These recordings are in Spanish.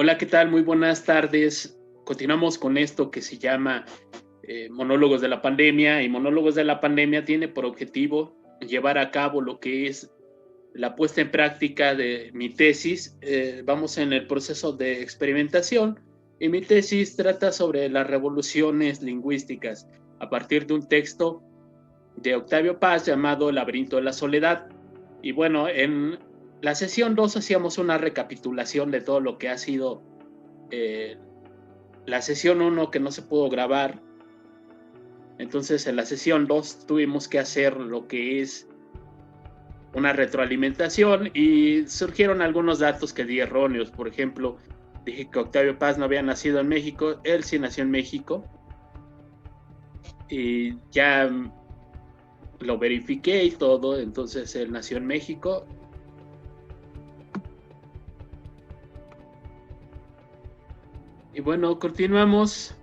Hola, ¿qué tal? Muy buenas tardes. Continuamos con esto que se llama Monólogos de la Pandemia, y Monólogos de la Pandemia tiene por objetivo llevar a cabo lo que es la puesta en práctica de mi tesis. Vamos en el proceso de experimentación y mi tesis trata sobre las revoluciones lingüísticas a partir de un texto de Octavio Paz llamado El laberinto de la soledad. Y bueno, en la sesión 2 hacíamos una recapitulación de todo lo que ha sido eh, la sesión 1 que no se pudo grabar. Entonces en la sesión 2 tuvimos que hacer lo que es una retroalimentación y surgieron algunos datos que di erróneos. Por ejemplo, dije que Octavio Paz no había nacido en México. Él sí nació en México y ya lo verifiqué y todo. Entonces él nació en México. Y bueno, continuamos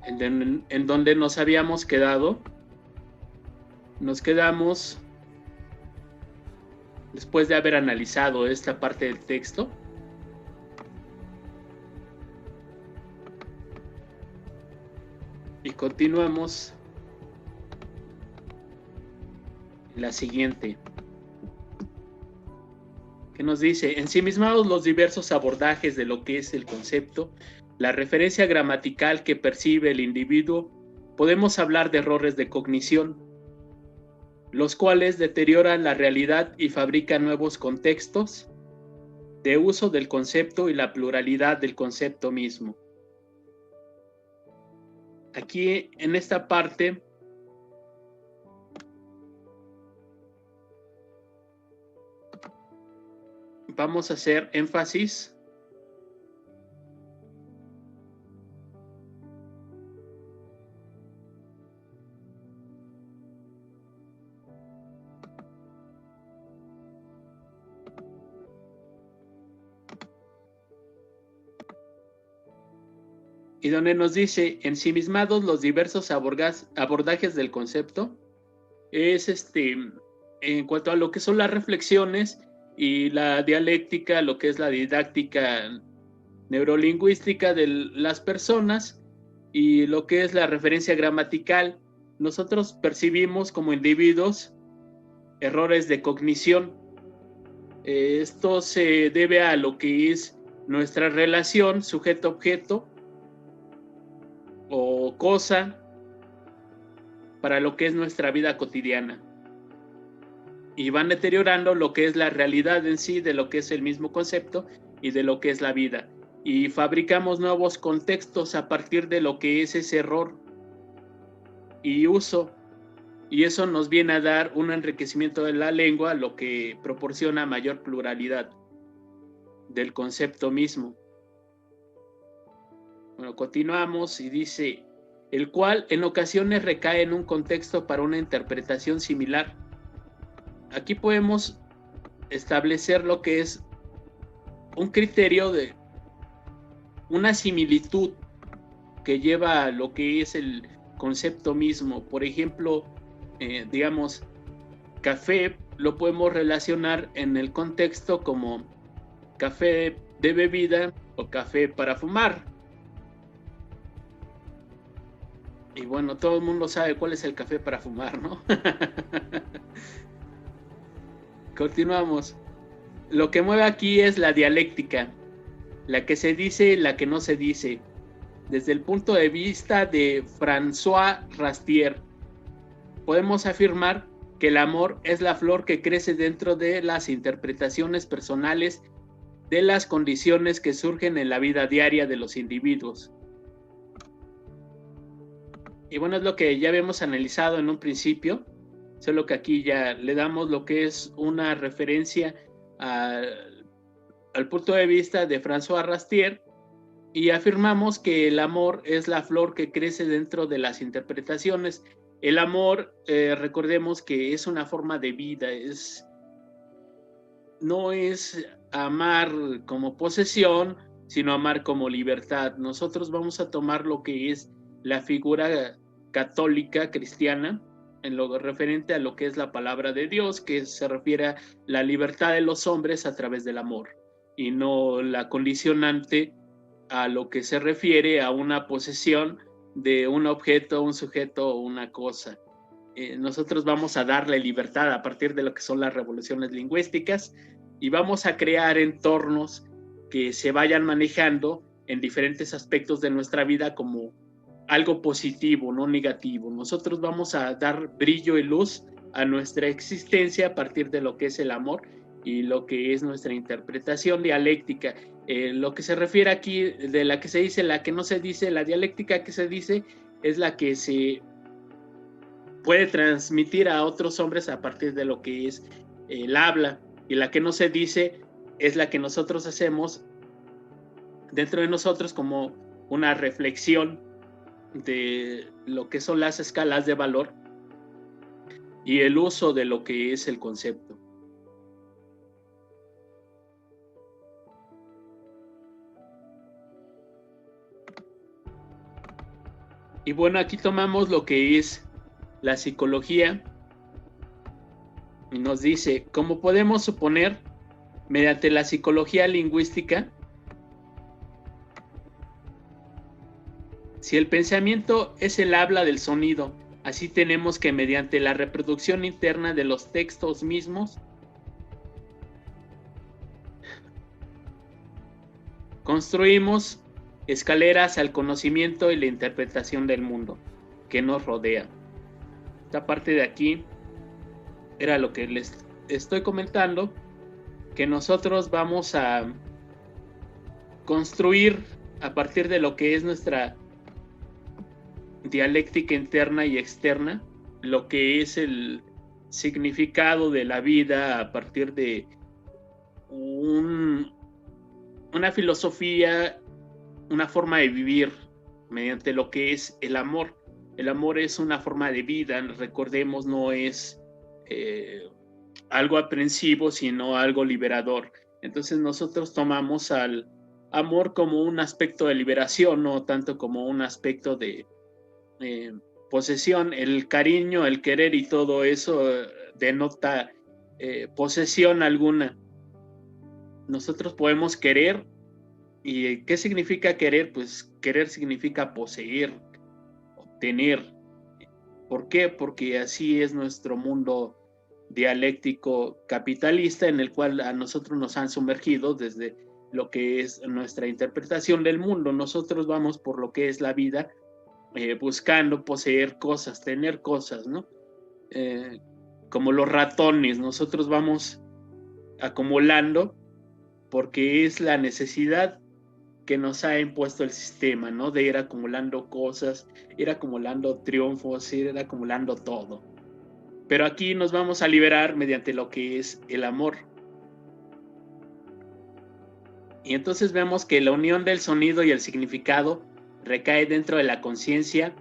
en donde nos habíamos quedado. Nos quedamos después de haber analizado esta parte del texto. Y continuamos en la siguiente, que nos dice: ensimismados los diversos abordajes de lo que es el concepto, la referencia gramatical que percibe el individuo, podemos hablar de errores de cognición, los cuales deterioran la realidad y fabrican nuevos contextos de uso del concepto y la pluralidad del concepto mismo. Aquí en esta parte vamos a hacer énfasis y donde nos dice ensimismados los diversos abordajes del concepto. Es en cuanto a lo que son las reflexiones y la dialéctica, lo que es la didáctica neurolingüística de las personas y lo que es la referencia gramatical, nosotros percibimos como individuos errores de cognición. Esto se debe a lo que es nuestra relación sujeto-objeto o cosa para lo que es nuestra vida cotidiana, y van deteriorando lo que es la realidad en sí de lo que es el mismo concepto y de lo que es la vida, y fabricamos nuevos contextos a partir de lo que es ese error y uso, y eso nos viene a dar un enriquecimiento de la lengua, lo que proporciona mayor pluralidad del concepto mismo. Bueno, continuamos y dice: el cual en ocasiones recae en un contexto para una interpretación similar. Aquí podemos establecer lo que es un criterio de una similitud que lleva a lo que es el concepto mismo. Por ejemplo, digamos, café lo podemos relacionar en el contexto como café de bebida o café para fumar. Y bueno, todo el mundo sabe cuál es el café para fumar, ¿no? Continuamos. Lo que mueve aquí es la dialéctica, la que se dice y la que no se dice, desde el punto de vista de François Rastier. Podemos afirmar que el amor es la flor que crece dentro de las interpretaciones personales de las condiciones que surgen en la vida diaria de los individuos. Y bueno, es lo que ya habíamos analizado en un principio, solo que aquí ya le damos lo que es una referencia al punto de vista de François Rastier, y afirmamos que el amor es la flor que crece dentro de las interpretaciones. El amor, recordemos que es una forma de vida, no es amar como posesión, sino amar como libertad. Nosotros vamos a tomar lo que es la figura católica cristiana en lo referente a lo que es la palabra de Dios, que se refiere a la libertad de los hombres a través del amor. y no la condicionante a lo que se refiere a una posesión de un objeto, un sujeto o una cosa. Nosotros vamos a darle libertad a partir de lo que son las revoluciones lingüísticas y vamos a crear entornos que se vayan manejando en diferentes aspectos de nuestra vida como algo positivo, no negativo. Nosotros vamos a dar brillo y luz a nuestra existencia a partir de lo que es el amor y lo que es nuestra interpretación dialéctica. Lo que se refiere aquí, de la que se dice, la que no se dice, la dialéctica que se dice es la que se puede transmitir a otros hombres a partir de lo que es el habla, y la que no se dice es la que nosotros hacemos dentro de nosotros como una reflexión de lo que son las escalas de valor y el uso de lo que es el concepto. Y bueno, aquí tomamos lo que es la psicología y nos dice, como podemos suponer, mediante la psicología lingüística, si el pensamiento es el habla del sonido, así tenemos que mediante la reproducción interna de los textos mismos, construimos escaleras al conocimiento y la interpretación del mundo que nos rodea. Esta parte de aquí era lo que les estoy comentando, que nosotros vamos a construir a partir de lo que es nuestra dialéctica interna y externa, lo que es el significado de la vida a partir de una filosofía, una forma de vivir mediante lo que es el amor. El amor es una forma de vida, recordemos, no es algo aprensivo, sino algo liberador. Entonces nosotros tomamos al amor como un aspecto de liberación, no tanto como un aspecto de posesión. El cariño, el querer y todo eso denota posesión alguna. Nosotros podemos querer. ¿Y qué significa querer? Pues querer significa poseer, obtener. ¿Por qué? Porque así es nuestro mundo dialéctico capitalista en el cual a nosotros nos han sumergido desde lo que es nuestra interpretación del mundo. Nosotros vamos por lo que es la vida, buscando poseer cosas, tener cosas, ¿no? Como los ratones, nosotros vamos acumulando porque es la necesidad que nos ha impuesto el sistema, ¿no? De ir acumulando cosas, ir acumulando triunfos, ir acumulando todo. Pero aquí nos vamos a liberar mediante lo que es el amor. Y entonces vemos que la unión del sonido y el significado recae dentro de la conciencia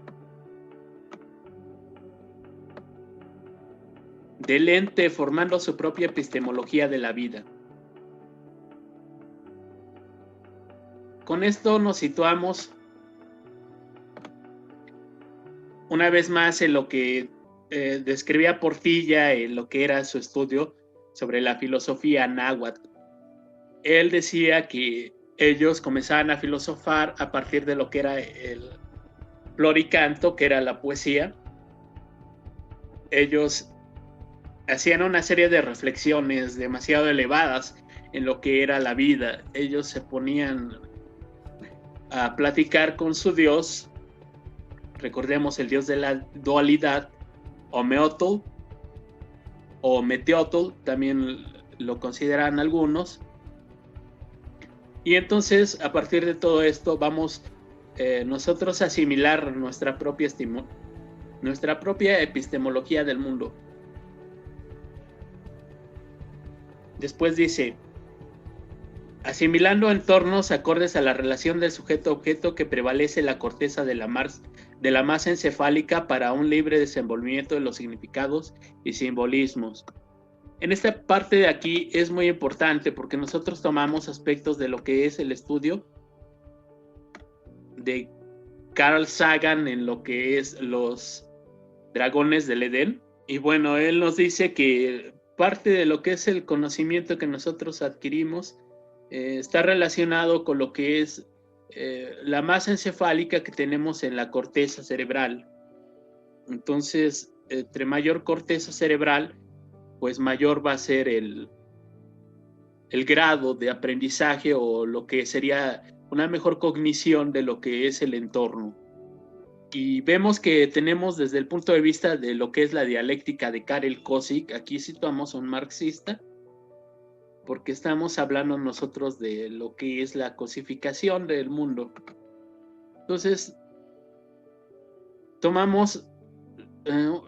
del ente, formando su propia epistemología de la vida. Con esto nos situamos una vez más en lo que describía Portilla, en lo que era su estudio sobre la filosofía náhuatl. Él decía que ellos comenzaban a filosofar a partir de lo que era el floricanto, que era la poesía. Ellos hacían una serie de reflexiones demasiado elevadas en lo que era la vida. Ellos se ponían a platicar con su Dios, recordemos el Dios de la dualidad, Omeotl o Meteotl, también lo consideran algunos. Y entonces, a partir de todo esto, vamos nosotros a asimilar nuestra propia epistemología del mundo. Después dice, asimilando entornos acordes a la relación del sujeto-objeto que prevalece la corteza de la masa encefálica para un libre desenvolvimiento de los significados y simbolismos. En esta parte de aquí es muy importante porque nosotros tomamos aspectos de lo que es el estudio de Carl Sagan en lo que es los dragones del Edén. Y bueno, él nos dice que parte de lo que es el conocimiento que nosotros adquirimos está relacionado con lo que es la masa encefálica que tenemos en la corteza cerebral. Entonces, entre mayor corteza cerebral, pues mayor va a ser el grado de aprendizaje o lo que sería una mejor cognición de lo que es el entorno. Y vemos que tenemos desde el punto de vista de lo que es la dialéctica de Karel Kozik, aquí situamos a un marxista, porque estamos hablando nosotros de lo que es la cosificación del mundo. Entonces, tomamos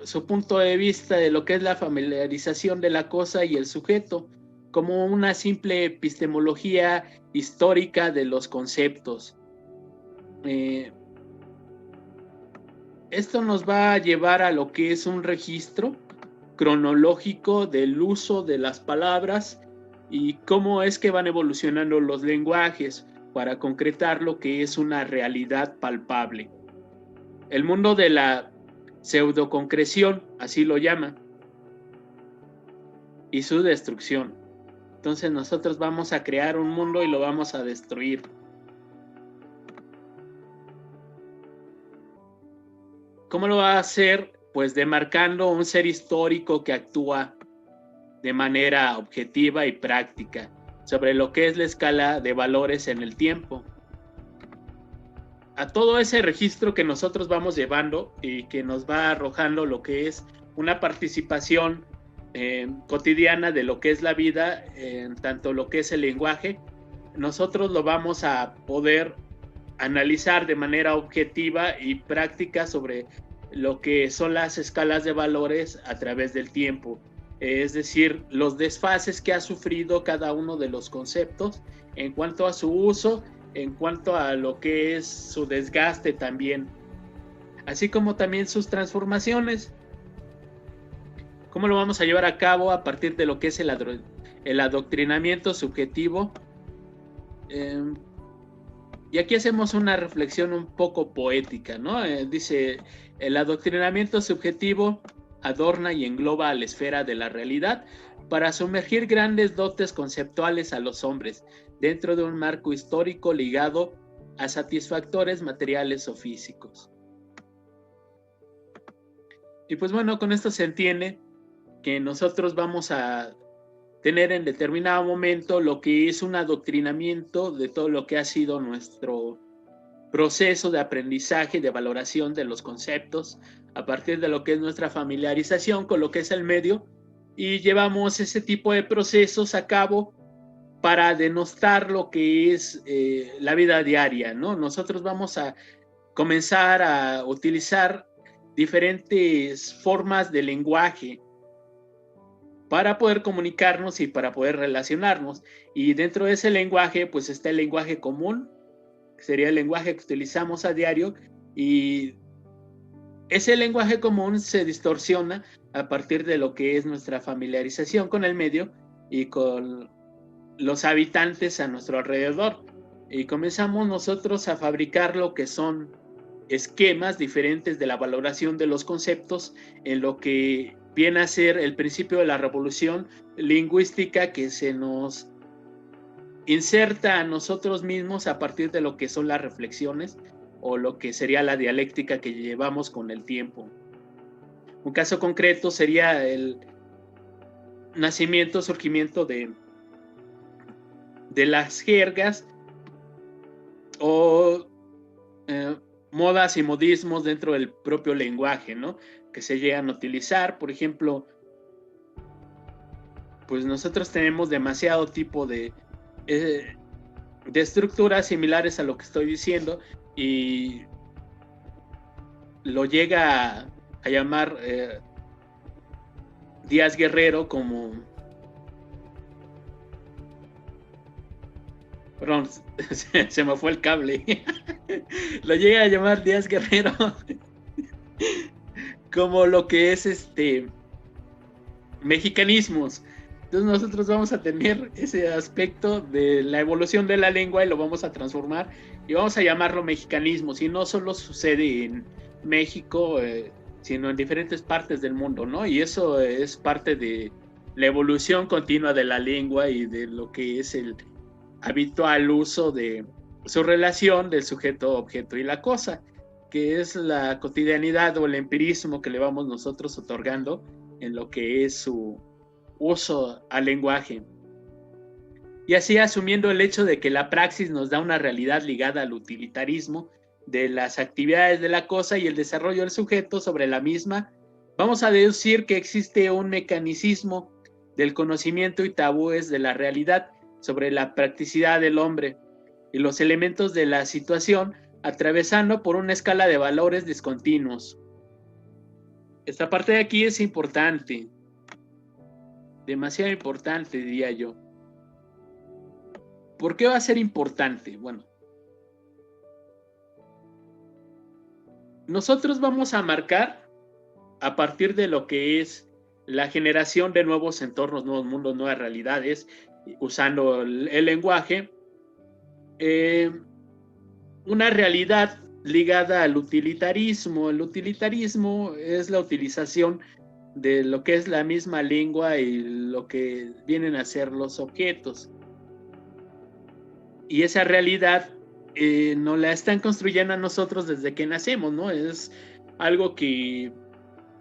su punto de vista de lo que es la familiarización de la cosa y el sujeto, como una simple epistemología histórica de los conceptos. Esto nos va a llevar a lo que es un registro cronológico del uso de las palabras y cómo es que van evolucionando los lenguajes para concretar lo que es una realidad palpable. El mundo de la pseudoconcreción, así lo llama, y su destrucción. Entonces nosotros vamos a crear un mundo y lo vamos a destruir. ¿Cómo lo va a hacer? Pues demarcando un ser histórico que actúa de manera objetiva y práctica sobre lo que es la escala de valores en el tiempo. A todo ese registro que nosotros vamos llevando y que nos va arrojando lo que es una participación cotidiana de lo que es la vida, en tanto lo que es el lenguaje, nosotros lo vamos a poder analizar de manera objetiva y práctica sobre lo que son las escalas de valores a través del tiempo. Es decir, los desfases que ha sufrido cada uno de los conceptos en cuanto a su uso, en cuanto a lo que es su desgaste también, así como también sus transformaciones. ¿Cómo lo vamos a llevar a cabo a partir de lo que es el adoctrinamiento subjetivo? Y aquí hacemos una reflexión un poco poética, ¿no? Dice, el adoctrinamiento subjetivo adorna y engloba a la esfera de la realidad para sumergir grandes dotes conceptuales a los hombres dentro de un marco histórico ligado a satisfactores materiales o físicos. Y pues bueno, con esto se entiende que nosotros vamos a tener en determinado momento lo que es un adoctrinamiento de todo lo que ha sido nuestro proceso de aprendizaje y de valoración de los conceptos a partir de lo que es nuestra familiarización con lo que es el medio, y llevamos ese tipo de procesos a cabo para denostar lo que es la vida diaria, ¿no? Nosotros vamos a comenzar a utilizar diferentes formas de lenguaje para poder comunicarnos y para poder relacionarnos. Y dentro de ese lenguaje, pues está el lenguaje común, que sería el lenguaje que utilizamos a diario, y ese lenguaje común se distorsiona a partir de lo que es nuestra familiarización con el medio y con los habitantes a nuestro alrededor. Y comenzamos nosotros a fabricar lo que son esquemas diferentes de la valoración de los conceptos en lo que viene a ser el principio de la revolución lingüística que se nos inserta a nosotros mismos a partir de lo que son las reflexiones o lo que sería la dialéctica que llevamos con el tiempo. Un caso concreto sería el nacimiento, surgimiento de las jergas o modas y modismos dentro del propio lenguaje, ¿no? Que se llegan a utilizar. Por ejemplo, pues nosotros tenemos demasiado tipo de estructuras similares a lo que estoy diciendo y lo llega a llamar Díaz Guerrero como... Perdón, se me fue el cable. Lo llega a llamar Díaz Guerrero como lo que es mexicanismos. Entonces nosotros vamos a tener ese aspecto de la evolución de la lengua y lo vamos a transformar y vamos a llamarlo mexicanismos. Y no solo sucede en México, sino en diferentes partes del mundo, ¿no? Y eso es parte de la evolución continua de la lengua y de lo que es el habitual uso de su relación del sujeto, objeto y la cosa, que es la cotidianidad o el empirismo que le vamos nosotros otorgando en lo que es su uso al lenguaje. Y así, asumiendo el hecho de que la praxis nos da una realidad ligada al utilitarismo de las actividades de la cosa y el desarrollo del sujeto sobre la misma, vamos a deducir que existe un mecanicismo del conocimiento y tabúes de la realidad sobre la practicidad del hombre y los elementos de la situación, atravesando por una escala de valores discontinuos. Esta parte de aquí es importante, demasiado importante, diría yo. ¿Por qué va a ser importante? Bueno, nosotros vamos a marcar a partir de lo que es la generación de nuevos entornos, nuevos mundos, nuevas realidades, usando el lenguaje, una realidad ligada al utilitarismo. El utilitarismo es la utilización de lo que es la misma lengua y lo que vienen a ser los objetos. Y esa realidad nos la están construyendo a nosotros desde que nacemos, ¿no? Es algo que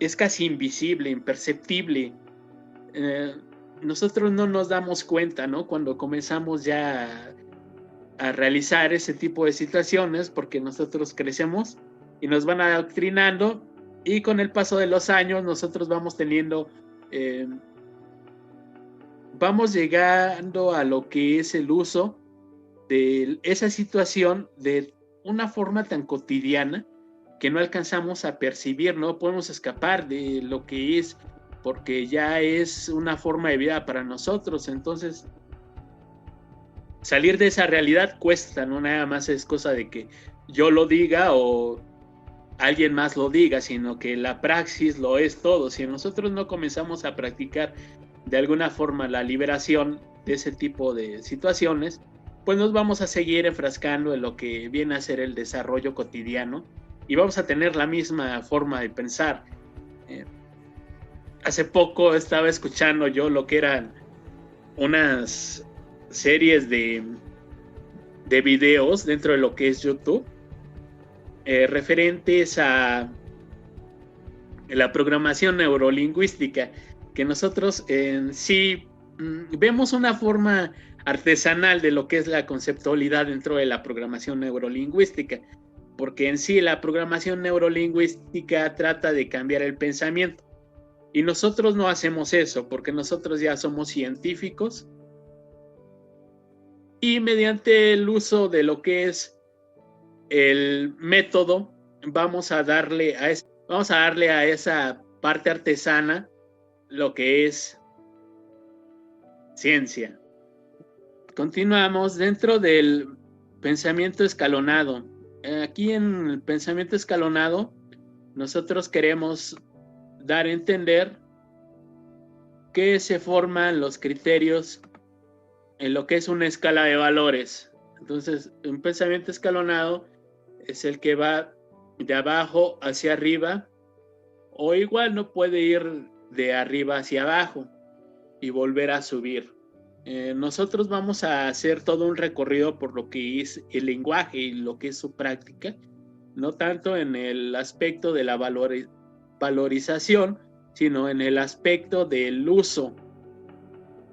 es casi invisible, imperceptible. Nosotros no nos damos cuenta, ¿no? Cuando comenzamos ya a realizar ese tipo de situaciones, porque nosotros crecemos y nos van adoctrinando, y con el paso de los años nosotros vamos teniendo, vamos llegando a lo que es el uso de esa situación de una forma tan cotidiana que no alcanzamos a percibir, no podemos escapar de lo que es, porque ya es una forma de vida para nosotros. Entonces, salir de esa realidad cuesta, no nada más es cosa de que yo lo diga o alguien más lo diga, sino que la praxis lo es todo. Si nosotros no comenzamos a practicar de alguna forma la liberación de ese tipo de situaciones, pues nos vamos a seguir enfrascando en lo que viene a ser el desarrollo cotidiano y vamos a tener la misma forma de pensar. Hace poco estaba escuchando yo lo que eran unas series de videos dentro de lo que es YouTube, referentes a la programación neurolingüística, que nosotros en sí vemos una forma artesanal de lo que es la conceptualidad dentro de la programación neurolingüística, porque en sí la programación neurolingüística trata de cambiar el pensamiento y nosotros no hacemos eso, porque nosotros ya somos científicos y mediante el uso de lo que es el método vamos a darle a esa parte artesana lo que es ciencia. Continuamos dentro del pensamiento escalonado. Aquí en el pensamiento escalonado nosotros queremos dar a entender que se forman los criterios en lo que es una escala de valores. Entonces, un pensamiento escalonado es el que va de abajo hacia arriba, o igual no puede ir de arriba hacia abajo y volver a subir. Nosotros vamos a hacer todo un recorrido por lo que es el lenguaje y lo que es su práctica, no tanto en el aspecto de la valorización, sino en el aspecto del uso.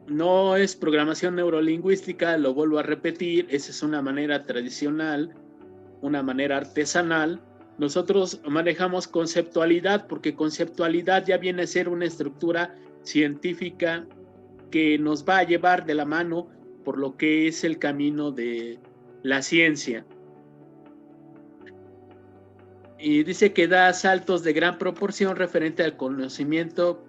No es programación neurolingüística, lo vuelvo a repetir, esa es una manera tradicional, una manera artesanal. Nosotros manejamos conceptualidad, porque conceptualidad ya viene a ser una estructura científica que nos va a llevar de la mano por lo que es el camino de la ciencia. Y dice que da saltos de gran proporción referente al conocimiento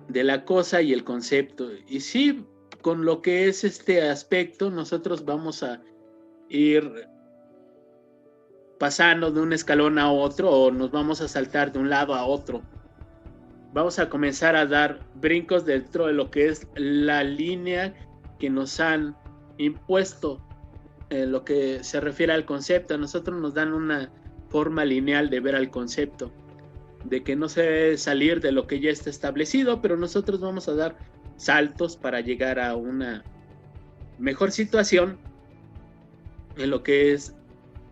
de la cosa y el concepto. Y sí, con lo que es este aspecto, nosotros vamos a ir pasando de un escalón a otro, o nos vamos a saltar de un lado a otro. Vamos a comenzar a dar brincos dentro de lo que es la línea que nos han impuesto en lo que se refiere al concepto. A nosotros nos dan una forma lineal de ver al concepto, de que no se debe salir de lo que ya está establecido, pero nosotros vamos a dar saltos para llegar a una mejor situación en lo que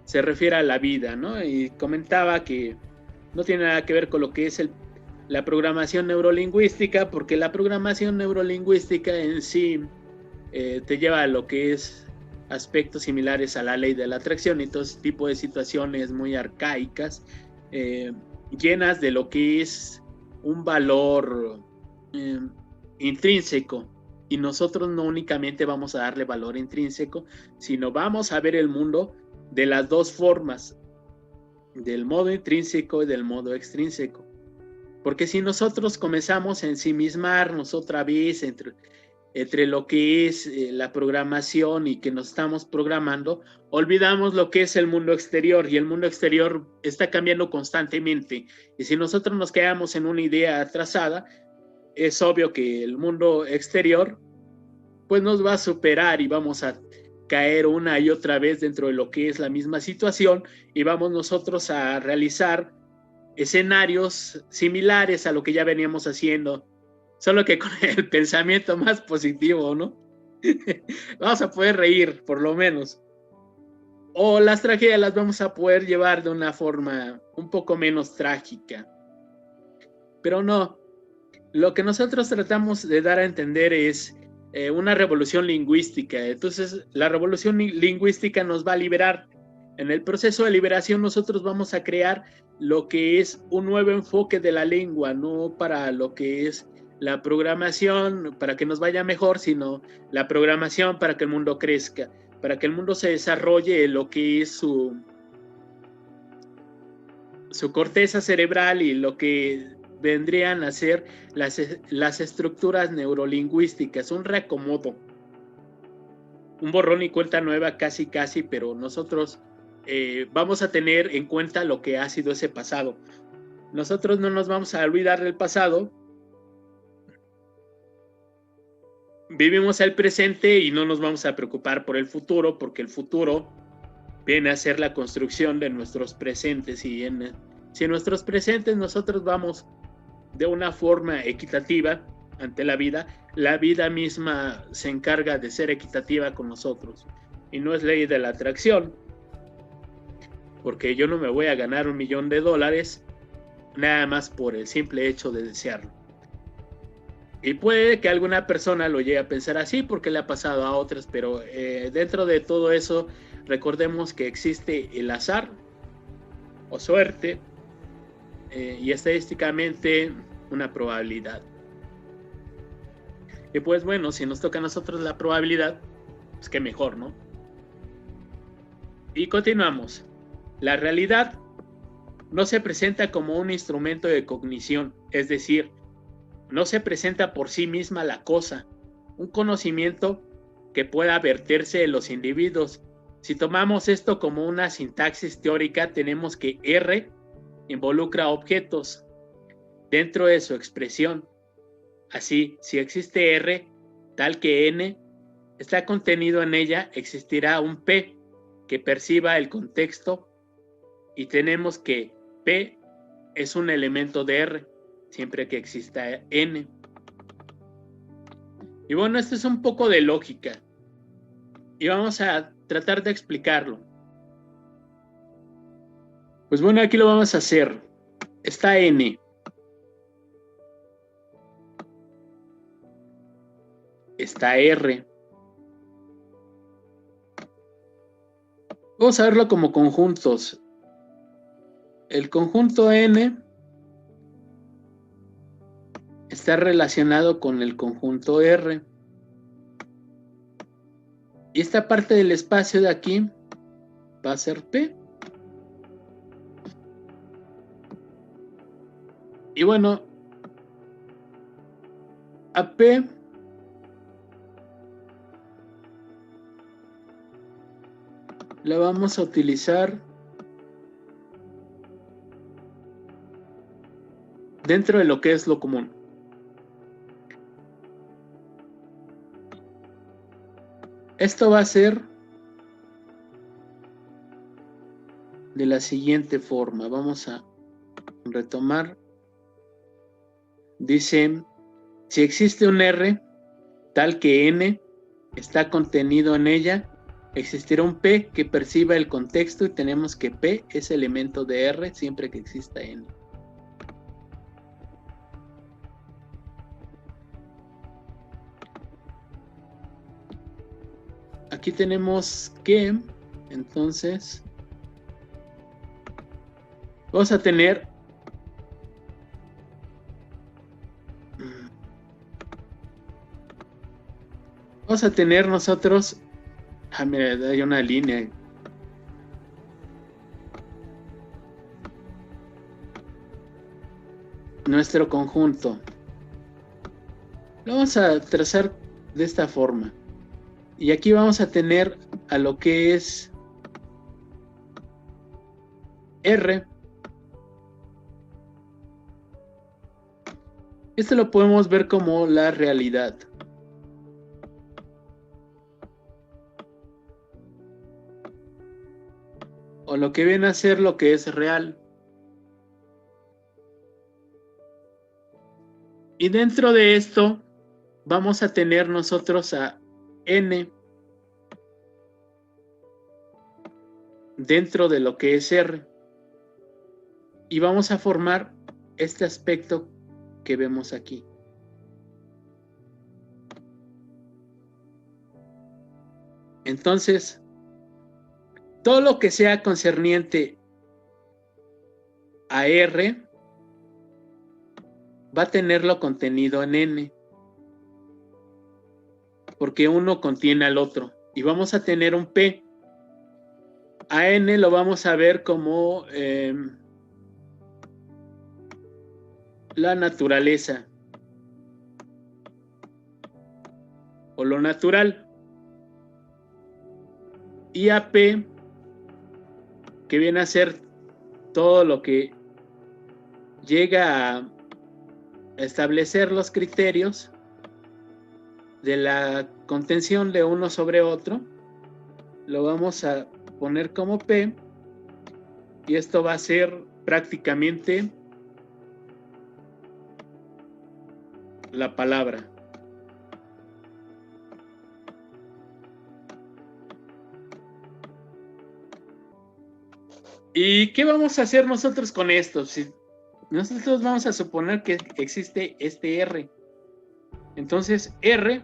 se refiere a la vida, ¿no? Y comentaba que no tiene nada que ver con lo que es la programación neurolingüística, porque la programación neurolingüística en sí te lleva a lo que es aspectos similares a la ley de la atracción y todo ese tipo de situaciones muy arcaicas, llenas de lo que es un valor intrínseco. Y nosotros no únicamente vamos a darle valor intrínseco, sino vamos a ver el mundo de las dos formas, del modo intrínseco y del modo extrínseco. Porque si nosotros comenzamos a ensimismarnos otra vez entre lo que es la programación y que nos estamos programando, olvidamos lo que es el mundo exterior, y el mundo exterior está cambiando constantemente. Y si nosotros nos quedamos en una idea atrasada, es obvio que el mundo exterior pues nos va a superar y vamos a caer una y otra vez dentro de lo que es la misma situación, y vamos nosotros a realizar escenarios similares a lo que ya veníamos haciendo, solo que con el pensamiento más positivo, ¿no? Vamos a poder reír, por lo menos. O las tragedias las vamos a poder llevar de una forma un poco menos trágica. Pero no, lo que nosotros tratamos de dar a entender es una revolución lingüística. Entonces, la revolución lingüística nos va a liberar. En el proceso de liberación nosotros vamos a crear lo que es un nuevo enfoque de la lengua, no para lo que es la programación para que nos vaya mejor, sino la programación para que el mundo crezca, para que el mundo se desarrolle en lo que es su corteza cerebral y lo que vendrían a ser las estructuras neurolingüísticas, un reacomodo, un borrón y cuenta nueva casi, pero nosotros vamos a tener en cuenta lo que ha sido ese pasado. Nosotros no nos vamos a olvidar del pasado, vivimos el presente y no nos vamos a preocupar por el futuro, porque el futuro viene a ser la construcción de nuestros presentes, y si en nuestros presentes nosotros vamos de una forma equitativa ante la vida misma se encarga de ser equitativa con nosotros. Y no es ley de la atracción, porque yo no me voy a ganar $1 millón nada más por el simple hecho de desearlo. Y puede que alguna persona lo llegue a pensar así porque le ha pasado a otras, pero dentro de todo eso, recordemos que existe el azar o suerte y estadísticamente una probabilidad. Y pues bueno, si nos toca a nosotros la probabilidad, pues qué mejor, ¿no? Y continuamos. La realidad no se presenta como un instrumento de cognición, es decir, no se presenta por sí misma la cosa, un conocimiento que pueda verterse en los individuos. Si tomamos esto como una sintaxis teórica, tenemos que R involucra objetos dentro de su expresión. Así, si existe R, tal que N está contenido en ella, existirá un P que perciba el contexto, y tenemos que P es un elemento de R siempre que exista N. Y bueno, esto es un poco de lógica y vamos a tratar de explicarlo. Pues bueno, aquí lo vamos a hacer. Está N. Está R. Vamos a verlo como conjuntos. El conjunto N está relacionado con el conjunto R. Y esta parte del espacio de aquí va a ser P. Y bueno, a P la vamos a utilizar dentro de lo que es lo común. Esto va a ser de la siguiente forma. Vamos a retomar. Dice, si existe un R tal que N está contenido en ella, existirá un P que perciba el contexto y tenemos que P es elemento de R siempre que exista N. Aquí tenemos que, entonces, vamos a tener nosotros, mira, hay una línea. Nuestro conjunto. Lo vamos a trazar de esta forma. Y aquí vamos a tener a lo que es R. Esto lo podemos ver como la realidad. O lo que viene a ser lo que es real. Y dentro de esto vamos a tener nosotros a N dentro de lo que es R. Y vamos a formar este aspecto que vemos aquí. Entonces, todo lo que sea concerniente a R va a tenerlo contenido en N, porque uno contiene al otro. Y vamos a tener un P. A N lo vamos a ver como la naturaleza o lo natural. Y a P, que viene a ser todo lo que llega a establecer los criterios de la contención de uno sobre otro, lo vamos a poner como P, y esto va a ser prácticamente la palabra. ¿Y qué vamos a hacer nosotros con esto? Si nosotros vamos a suponer que existe este R, entonces R,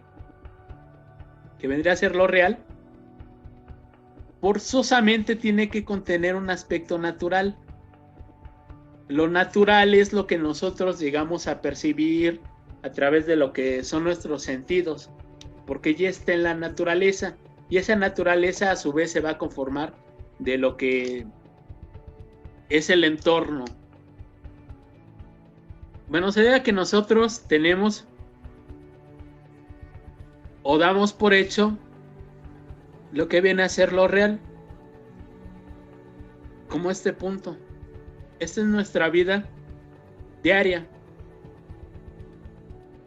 que vendría a ser lo real, forzosamente tiene que contener un aspecto natural. Lo natural es lo que nosotros llegamos a percibir a través de lo que son nuestros sentidos, porque ya está en la naturaleza, y esa naturaleza a su vez se va a conformar de lo que es el entorno. Bueno, sería que nosotros tenemos o damos por hecho lo que viene a ser lo real, como este punto. Esta es nuestra vida diaria.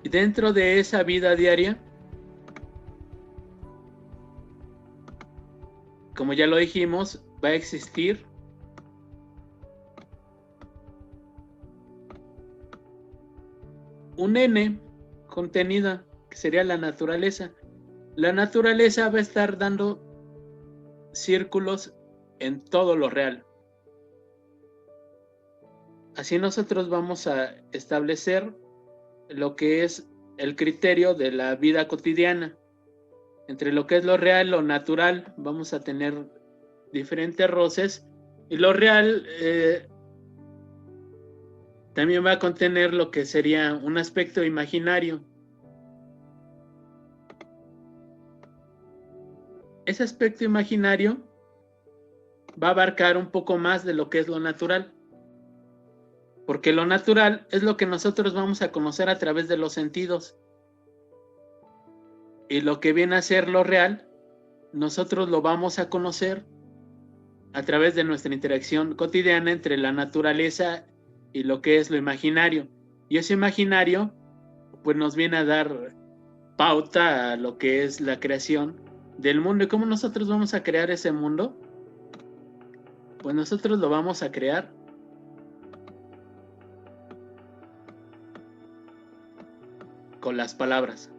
Y dentro de esa vida diaria, como ya lo dijimos, va a existir un N contenida, que sería la naturaleza. La naturaleza va a estar dando círculos en todo lo real. Así nosotros vamos a establecer lo que es el criterio de la vida cotidiana. Entre lo que es lo real, lo natural, vamos a tener diferentes roces, y lo real también va a contener lo que sería un aspecto imaginario. Ese aspecto imaginario va a abarcar un poco más de lo que es lo natural, porque lo natural es lo que nosotros vamos a conocer a través de los sentidos, y lo que viene a ser lo real, nosotros lo vamos a conocer a través de nuestra interacción cotidiana entre la naturaleza y lo que es lo imaginario. Y ese imaginario pues nos viene a dar pauta a lo que es la creación del mundo. ¿Y cómo nosotros vamos a crear ese mundo? Pues nosotros lo vamos a crear con las palabras.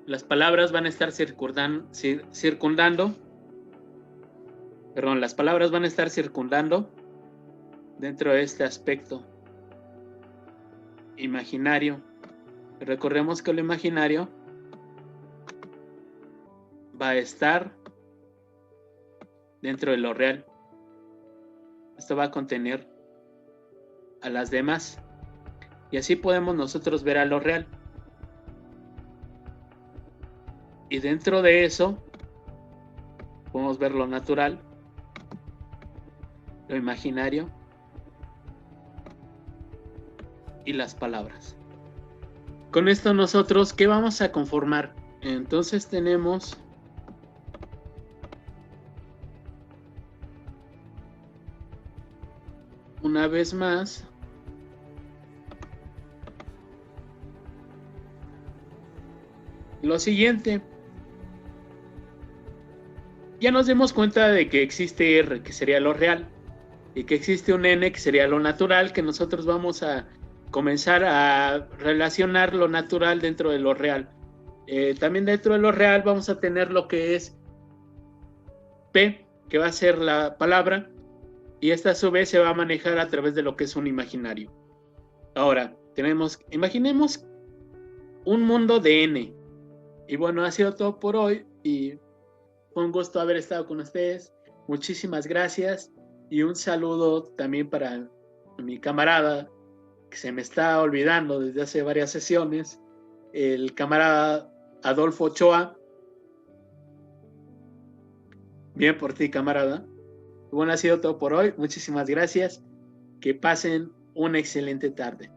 Las palabras van a estar las palabras van a estar circundando dentro de este aspecto imaginario. Recordemos que lo imaginario va a estar dentro de lo real. Esto va a contener a las demás. Y así podemos nosotros ver a lo real. Y dentro de eso podemos ver lo natural, lo imaginario y las palabras. Con esto nosotros, ¿qué vamos a conformar? Entonces tenemos una vez más lo siguiente. Ya nos dimos cuenta de que existe R, que sería lo real, y que existe un N, que sería lo natural, que nosotros vamos a comenzar a relacionar lo natural dentro de lo real. También dentro de lo real vamos a tener lo que es P, que va a ser la palabra, y esta a su vez se va a manejar a través de lo que es un imaginario. Ahora, imaginemos un mundo de N. Y bueno, ha sido todo por hoy y fue un gusto haber estado con ustedes. Muchísimas gracias y un saludo también para mi camarada que se me está olvidando desde hace varias sesiones, el camarada Adolfo Ochoa. Bien por ti, camarada. Bueno, ha sido todo por hoy. Muchísimas gracias. Que pasen una excelente tarde.